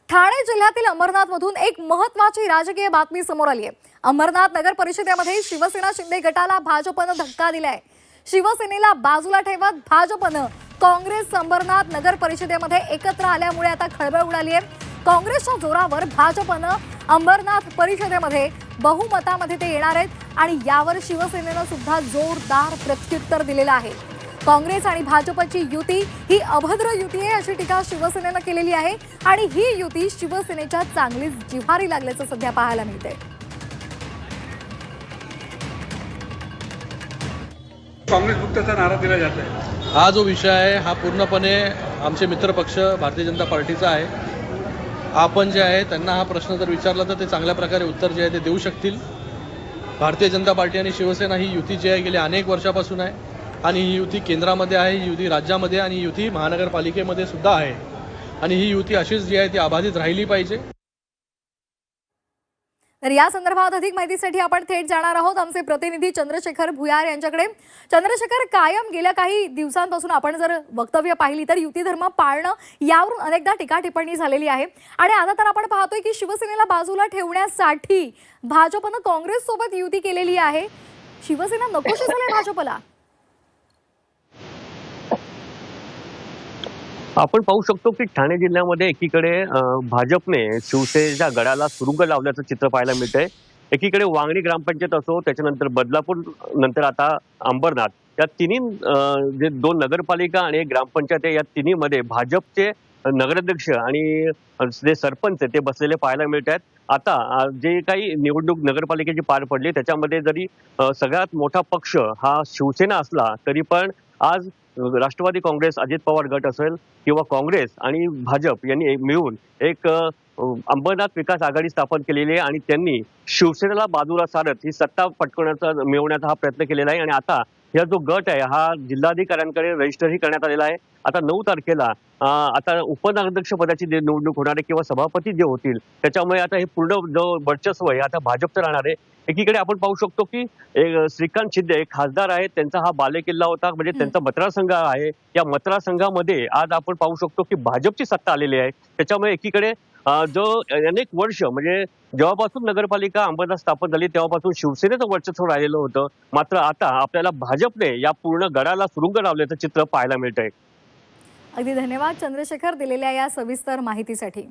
ठाणे जिल्ह्यातील अंबरनाथमधून एक महत्त्वाची राजकीय बातमी समोर आली आहे। अंबरनाथ नगर परिषदेमध्ये शिवसेना शिंदे गटाला भाजपनं धक्का दिलाय। शिवसेनेला बाजूला ठेवत भाजपनं काँग्रेस अंबरनाथ नगर परिषदेमध्ये एकत्र आल्यामुळे आता खळबळ उडाली आहे। काँग्रेसच्या जोरावर भाजपनं अंबरनाथ परिषदेमध्ये बहुमतामध्ये ते येणार आहेत आणि यावर शिवसेनेनं सुद्धा जोरदार प्रत्युत्तर दिलेलं आहे। काँग्रेस आणि भाजपची युती ही अभद्र युती आहे अशी टीका शिवसेनेनं केलेली आहे आणि ही युती शिवसेनेच्या चांगलीच जिव्हारी लागल्याचं सध्या पाहायला मिळतंय। काँग्रेस मुक्तचा नारा दिला जात आहे। हा जो विषय आहे हा पूर्णपणे आमचे मित्रपक्ष भारतीय जनता पार्टीचा आहे। आपण जे आहे त्यांना हा प्रश्न जर विचारला तर ते चांगल्या प्रकारे उत्तर जे आहे ते देऊ शकतील। भारतीय जनता पार्टी आणि शिवसेना ही युती जी आहे गेल्या अनेक वर्षापासून आहे आणि ही युती केंद्रामध्ये आहे, ही युती राज्यामध्ये आणि ही युती महानगरपालिकेमध्ये सुद्धा आहे आणि ही युती अशीच जी आहे ती अबाधित राहिली पाहिजे। तर या संदर्भात अधिक माहितीसाठी आपण थेट जाणार आहोत आमचे प्रतिनिधी चंद्रशेखर भुयार यांच्याकडे। चंद्रशेखर, कायम गेल्या काही दिवसांपासून आपण जर वक्तव्य पाहिली तर युती धर्म पाळणं यावरून अनेकदा टीका टिप्पणी झालेली आहे आणि आता तर आपण पाहतोय की शिवसेनेला बाजूला ठेवण्यासाठी भाजपनं काँग्रेस सोबत युती केलेली आहे। शिवसेना नकोशी झाली भाजपला। आपण पाहू शकतो की ठाणे जिल्ह्यामध्ये एकीकडे भाजपने शिवसेनेच्या गडाला सुरुंग लावल्याचं चित्र पाहायला मिळतंय। एकीकडे वांगणी ग्रामपंचायत असो, त्याच्यानंतर बदलापूर, नंतर आता अंबरनाथ, या तिन्ही जे दोन नगरपालिका आणि एक ग्रामपंचायत आहे, या तिन्हीमध्ये भाजपचे नगराध्यक्ष आणि जे सरपंच ते बसलेले पाहायला मिळत आहेत। आता जे काही निवडणूक नगरपालिकेची पार पडली त्याच्यामध्ये जरी सगळ्यात मोठा पक्ष हा शिवसेना असला तरी पण आज राष्ट्रवादी काँग्रेस, अजित पवार गट असेल किंवा काँग्रेस आणि भाजप यांनी मिळून एक अंबरनाथ विकास आघाडी स्थापन केलेली आहे आणि त्यांनी शिवसेनेला बाजूला सारत ही सत्ता मिळवण्याचा हा प्रयत्न केलेला आहे। आणि आता हा जो गट आहे हा जिल्हाधिकाऱ्यांकडे रजिस्टरही करण्यात आलेला आहे। आता 9 तारखेला आता उपनगराध्यक्ष पदाची निवडणूक होणार आहे किंवा सभापती जे होतील त्याच्यामुळे आता हे पूर्ण जो वर्चस्व आहे आता भाजपचं राहणार आहे। एकीकडे आपण पाहू शकतो की श्रीकांत शिंदे खासदार आहेत, त्यांचा हा बालेकिल्ला होता, म्हणजे त्यांचा मतदारसंघ आहे। या मतदारसंघामध्ये आज आपण पाहू शकतो की भाजपची सत्ता आलेली आहे। त्याच्यामुळे एकीकडे जो अनेक वर्ष म्हणजे जेव्हापासून नगरपालिका अंबरनाथ स्थापन झाली तेव्हापासून शिवसेनेचं वर्चस्व राहिलेलं होतं, मात्र आता आपल्याला भाजपने या पूर्ण गडाला सुरुंग लावल्याचं चित्र पाहायला मिळतंय। अगदी धन्यवाद चंद्रशेखर दिलेल्या या सविस्तर माहितीसाठी।